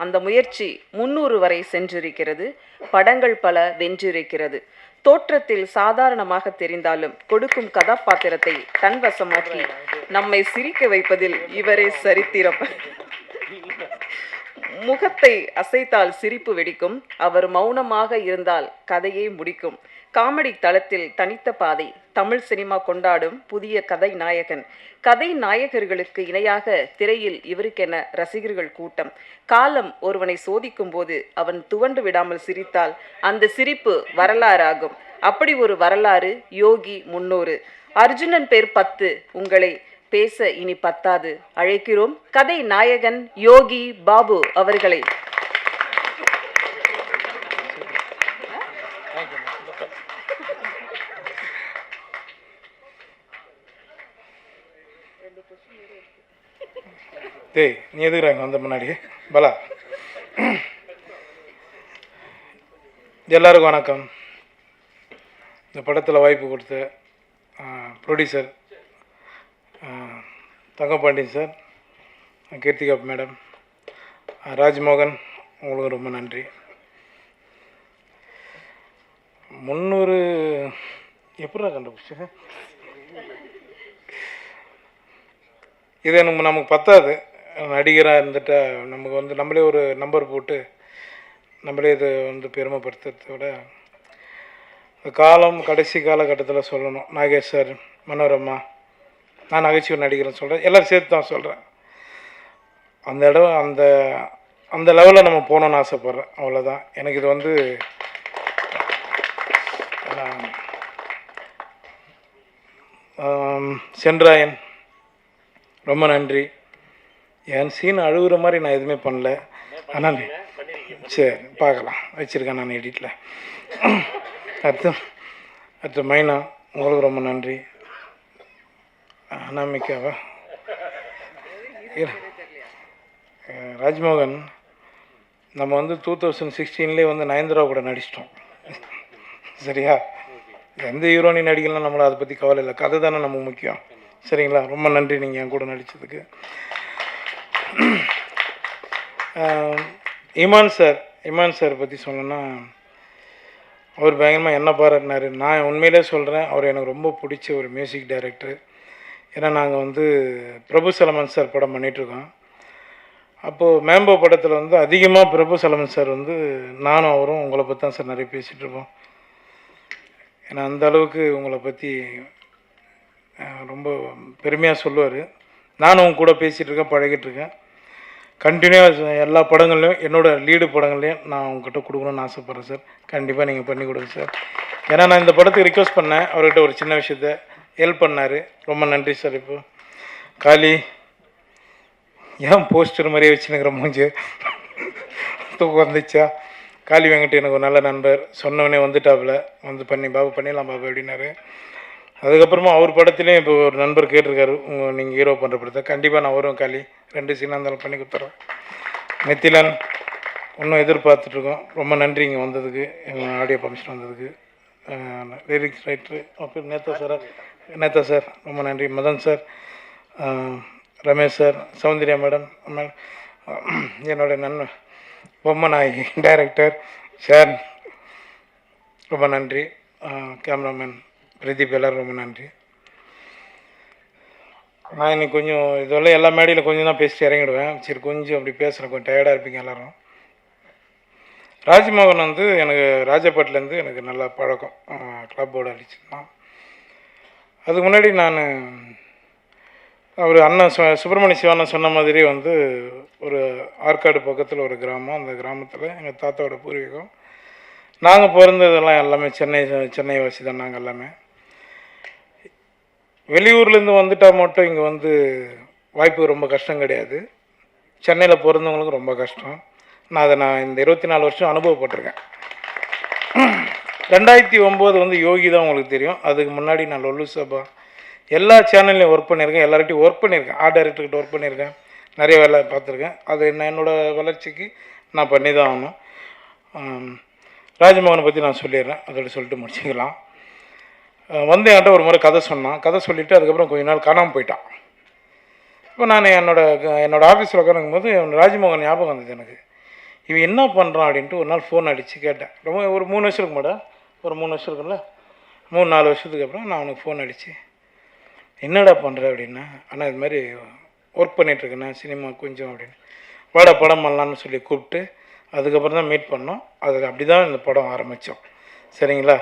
அந்த முயற்சி 300 வரை சென்றிருக்கிறது. படங்கள் பல வென்றிருக்கிறது. தோற்றத்தில் சாதாரணமாக தெரிந்தாலும் கொடுக்கும் கதாபாத்திரத்தை தன்வசமாக்கி நம்மை சிரிக்க வைப்பதில் இவரே சரித்திரம். முகத்தை அசைத்தால் சிரிப்பு வெடிக்கும். அவர் மௌனமாக இருந்தால் கதையை முடிக்கும். காமெடி தளத்தில் தனித்த பாதை. தமிழ் சினிமா கொண்டாடும் புதிய கதை நாயகன். கதை நாயகர்களுக்கு இணையாக திரையில் இவருக்கென ரசிகர்கள் கூட்டம். காலம் ஒருவனை சோதிக்கும் போது அவன் துவண்டு விடாமல் சிரித்தால் அந்த சிரிப்பு வரலாறாகும். அப்படி ஒரு வரலாறு யோகி 300. அர்ஜுனன் பேர் 10. உங்களை பேச இனி பத்தாது. அழைக்கிறோம் கதை நாயகன் யோகி பாபு அவர்களை. டேய், நீ எதுக்குறாங்க வந்த முன்னாடி பலா? எல்லாருக்கும் வணக்கம். இந்த படத்தில் வாய்ப்பு கொடுத்த producer Thangapandian sir, Keerthika madam, Rajmohan, உங்களுக்கு ரொம்ப நன்றி. 300 எப்படா கண்டுபிடிச்சு? இது நமக்கு பத்தாது. நடிகராக இருந்துட்டா நமக்கு நம்மளே ஒரு நம்பர் போட்டு நம்மளே இது பெருமைப்படுத்துறத விட காலம் கடைசி காலகட்டத்தில் சொல்லணும். நாகேஷ் சார், மனோரமா, நான் நகைச்சுவை நடிக்கிறேன்னு சொல்கிறேன், எல்லோரும் சேர்த்து தான் சொல்கிறேன். அந்த இடம் அந்த லெவலில் நம்ம போகணுன்னு ஆசைப்பட்றேன். அவ்வளோதான். எனக்கு இது சென்றாயன், ரொம்ப நன்றி. என் சீன் அழுகுற மாதிரி நான் எதுவுமே பண்ணல. ஆனால் சரி பார்க்கலாம், வச்சுருக்கேன் நான் எடிட்டில். அடுத்து மைனா, உங்களுக்கு ரொம்ப நன்றி. அனாமிக்காவா? ராஜ்மோகன், நம்ம 2016 நயன்தாரா கூட நடிச்சிட்டோம். சரியா? எந்த ஹீரோனி நடிக்கலாம், நம்மளை அதை பற்றி கவலை இல்லை. கதை தானே நமக்கு முக்கியம். சரிங்களா? ரொம்ப நன்றி நீங்கள் என் கூட நடித்ததுக்கு. இமான் சார் பற்றி சொல்லணுன்னா, அவர் பயங்கரமாக என்ன பாராட்டினார். நான் உண்மையிலே சொல்கிறேன், அவர் எனக்கு ரொம்ப பிடிச்ச ஒரு மியூசிக் டைரக்டர். ஏன்னா நாங்கள் பிரபு சலமன் சார் படம் பண்ணிகிட்ருக்கோம். அப்போது மேம்போ படத்தில் அதிகமாக பிரபு சலமன் சார் நானும் அவரும் உங்களை பற்றி தான் சார் நிறைய பேசிகிட்ருப்போம். ஏன்னா அந்த அளவுக்கு உங்களை பற்றி ரொம்ப பெருமையாக சொல்லுவார். நானும் உங்க கூட பேசிகிட்ருக்கேன், பழகிட்டுருக்கேன். கண்டினியூவாக எல்லா படங்கள்லையும், என்னோடய லீடு படங்கள்லையும் நான் உங்ககிட்ட கொடுக்கணுன்னு ஆசைப்பட்றேன் சார். கண்டிப்பாக நீங்கள் பண்ணி கொடுங்க சார். ஏன்னா நான் இந்த படத்துக்கு ரிக்வெஸ்ட் பண்ணேன், அவர்கிட்ட ஒரு சின்ன விஷயத்த ஹெல்ப் பண்ணார். ரொம்ப நன்றி சார். இப்போ காளி, ஏன் போஸ்டர் மாதிரியே வச்சுனுங்கிற மூஞ்சி தூக்கம் வந்துச்சா? காளி வெங்கட் எனக்கு ஒரு நல்ல நண்பர். சொன்னவனே வந்துட்டாப்புல, பண்ணி பாபு பண்ணிடலாம் பாபு அப்படின்னாரு. அதுக்கப்புறமா அவர் படத்துலேயும் இப்போ ஒரு நண்பர் கேட்டிருக்காரு, நீங்கள் ஹீரோ பண்ணுற படத்தை. கண்டிப்பாக நான் வரும் காளி, 2 சீனாக இருந்தாலும் பண்ணி கொடுத்துட்றேன். நெத்திலன், இன்னும் எதிர்பார்த்துட்ருக்கோம். ரொம்ப நன்றி இங்கே வந்ததுக்கு, எங்கள் ஆடியோ ஃபங்க்ஷன் வந்ததுக்கு. லிரிக்ஸ் ரைட்ரு அப்புறம் நேதா சார் ரொம்ப நன்றி. Madhan sir, Ramesh sir, Soundarya madam, என்னோடய நண்பன் பொம்மநாயகி டைரக்டர் சார் ரொம்ப நன்றி. கேமராமேன் பிரதீப், எல்லோரும் ரொம்ப நன்றி. நான் இன்னைக்கு கொஞ்சம் இதெல்லாம் எல்லா மேடையில் கொஞ்சம் தான் பேசிட்டு இறங்கிடுவேன். சரி, கொஞ்சம் அப்படி பேசுகிறேன், கொஞ்சம் டயர்டாக இருப்பீங்க எல்லோரும். ராஜ்மோகன் எனக்கு ராஜபாட்டிலேருந்து எனக்கு நல்லா பழக்கம். கிளப்போடு அடிச்சுருந்தான். அதுக்கு முன்னாடி நான் அவர் அண்ணன் சுப்பிரமணிய சிவானன் சொன்ன மாதிரி ஒரு ஆற்காடு பக்கத்தில் ஒரு கிராமம். அந்த கிராமத்தில் எங்கள் தாத்தாவோட பூர்வீகம். நாங்கள் பிறந்ததெல்லாம் எல்லாமே சென்னை வாசி தான். நாங்கள் எல்லாமே வெளியூர்லேருந்து வந்துட்டால் மட்டும் இங்கே வாய்ப்பு ரொம்ப கஷ்டம் கிடையாது. சென்னையில் பிறந்தவங்களுக்கு ரொம்ப கஷ்டம். நான் இந்த 24 வருஷம் அனுபவப்பட்டிருக்கேன். 2009 யோகி தான் உங்களுக்கு தெரியும். அதுக்கு முன்னாடி நான் லொல்லு சபா எல்லா சேனல்லையும் ஒர்க் பண்ணியிருக்கேன். எல்லார்கிட்டையும் ஒர்க் பண்ணியிருக்கேன். ஆர்ட் டைரக்டர்கிட்ட ஒர்க் பண்ணியிருக்கேன். நிறைய வேலை பார்த்துருக்கேன். அது என்னோடய வளர்ச்சிக்கு நான் பண்ணி தான் ஆகணும். ராஜ்மோகனை பற்றி நான் சொல்லிடுறேன், அதோட சொல்லிட்டு முடிச்சுக்கலாம். என்கிட்ட ஒரு முறை கதை சொன்னான். கதை சொல்லிவிட்டு அதுக்கப்புறம் கொஞ்ச நாள் காணாமல் போயிட்டான். இப்போ நான் என்னோடய ஆஃபீஸில் உட்காந்துக்கும் போது ராஜ்மோகன் ஞாபகம் வந்தது எனக்கு. இவன் என்ன பண்ணுறான் அப்படின்ட்டு ஒரு நாள் ஃபோன் அடித்து கேட்டேன். ரொம்ப ஒரு 3 வருஷம் இருக்கு மேடம், ஒரு 3 வருஷம் இருக்குல்ல, 3-4 வருஷத்துக்கு அப்புறம் நான் அவனுக்கு ஃபோன் அடித்து என்னடா பண்ணுற அப்படின்னா, ஆனால் இது மாதிரி ஒர்க் பண்ணிகிட்ருக்கேண்ணா சினிமா கொஞ்சம் அப்படின்னு, வாடா படம் பண்ணலான்னு சொல்லி கூப்பிட்டு அதுக்கப்புறம் தான் மீட் பண்ணோம். அது அப்படி தான் இந்த படம் ஆரம்பித்தோம். சரிங்களா?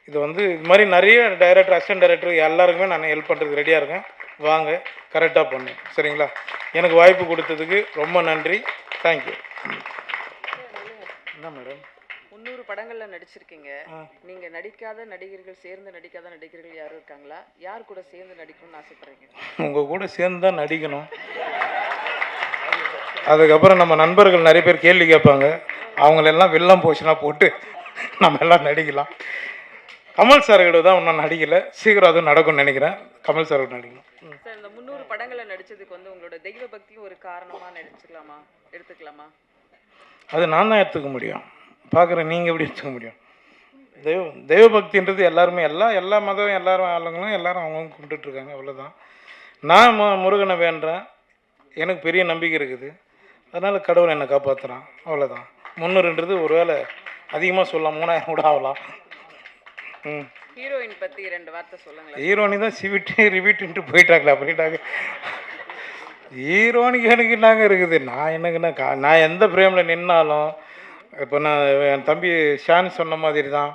இது வந்து இது மாதிரி நிறைய டைரக்டர், அசிஸ்டன்ட் டைரக்டர் எல்லாருக்குமே நான் ஹெல்ப் பண்ணுறதுக்கு ரெடியாக இருக்கேன். வாங்க, கரெக்டாக பண்ணு. சரிங்களா? எனக்கு வாய்ப்பு கொடுத்ததுக்கு ரொம்ப நன்றி. தேங்க்யூ. என்ன மேடம், 300 படங்கள்ல நடிச்சிருக்கீங்க. நீங்க நடிக்காத நடிகர்கள், சேர்ந்து நடிக்காத நடிகர்கள் யாரும் இருக்காங்களா? யார் கூட சேர்ந்து நடிக்கணும்னு ஆசைப்படுறீங்க? உங்கள் கூட சேர்ந்து தான் நடிக்கணும். அதுக்கப்புறம் நம்ம நண்பர்கள் நிறைய பேர் கேள்வி கேட்பாங்க, அவங்களெல்லாம் வில்லம் போச்சுன்னா போட்டு நம்ம எல்லாம் நடிக்கலாம். கமல் சார்கிட்ட தான் இன்னும் நடிக்கலை, சீக்கிரம் அதுவும் நடக்கும்னு நினைக்கிறேன். கமல் சார்கிட்ட நடிக்கணும். சார், இந்த 300 படங்களை நடிச்சதுக்கு வந்து உங்களோட தெய்வ பக்தியும் ஒரு காரணமா எடுத்துக்கலாமா? அது நான் தான் எடுத்துக்க முடியும். பார்க்குறேன், நீங்கள் எப்படி எடுத்துக்க முடியும்? தெய்வ பக்தின்றது எல்லாருமே எல்லா மதம் எல்லாரும் ஆளுங்களும் எல்லாரும் அவங்கவுங்க கும்பிட்டுட்ருக்காங்க, அவ்வளோதான். நான் முருகனை வேண்டுறேன், எனக்கு பெரிய நம்பிக்கை இருக்குது, அதனால் கடவுள் என்னை காப்பாற்றுறான், அவ்வளோதான். 300ன்றது ஒரு வேளை அதிகமாக சொல்லலாம், 3000 கூட ஆகலாம். ஹீரோயின் பற்றி 2 வார்த்தை சொல்லுங்களேன். ஹீரோனி தான் சிவிட்டு ரிவிட்டுன்ட்டு போயிட்டாங்க. ஹீரோனிக்கு எனக்கு என்னங்க இருக்குது? நான் என்னங்கன்னா நான் எந்த ஃப்ரேமில் நின்னாலும், இப்போ நான் என் தம்பி ஷான் சொன்ன மாதிரி தான்,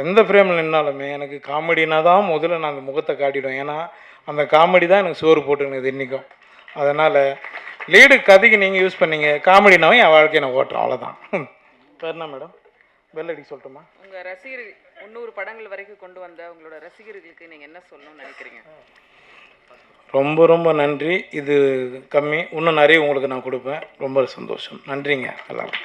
எந்த ஃப்ரேமில் நின்னாலுமே எனக்கு காமெடினா தான் முதல்ல நான் அந்த முகத்தை காட்டிடுவேன். ஏன்னா அந்த காமெடி தான் எனக்கு சோறு போட்டுருக்குது இன்றைக்கும். அதனால் லீடு கதைக்கு நீங்கள் யூஸ் பண்ணீங்க, காமெடினாவும் என் வாழ்க்கையை நான் ஓட்டுறேன், அவ்வளோதான். வேறு என்ன மேடம், பெல் அடி சொல்லட்டுமா? உங்கள் ரசிகர்கள் 300 படங்கள் வரைக்கும் கொண்டு வந்த உங்களோட ரசிகர்களுக்கு நீங்கள் என்ன சொல்லணும்னு நினைக்கிறீங்க? ரொம்ப ரொம்ப நன்றி. இது கம்மி, இன்னும் நிறைய உங்களுக்கு நான் கொடுப்பேன். ரொம்ப சந்தோஷம். நன்றிங்க எல்லாரும்.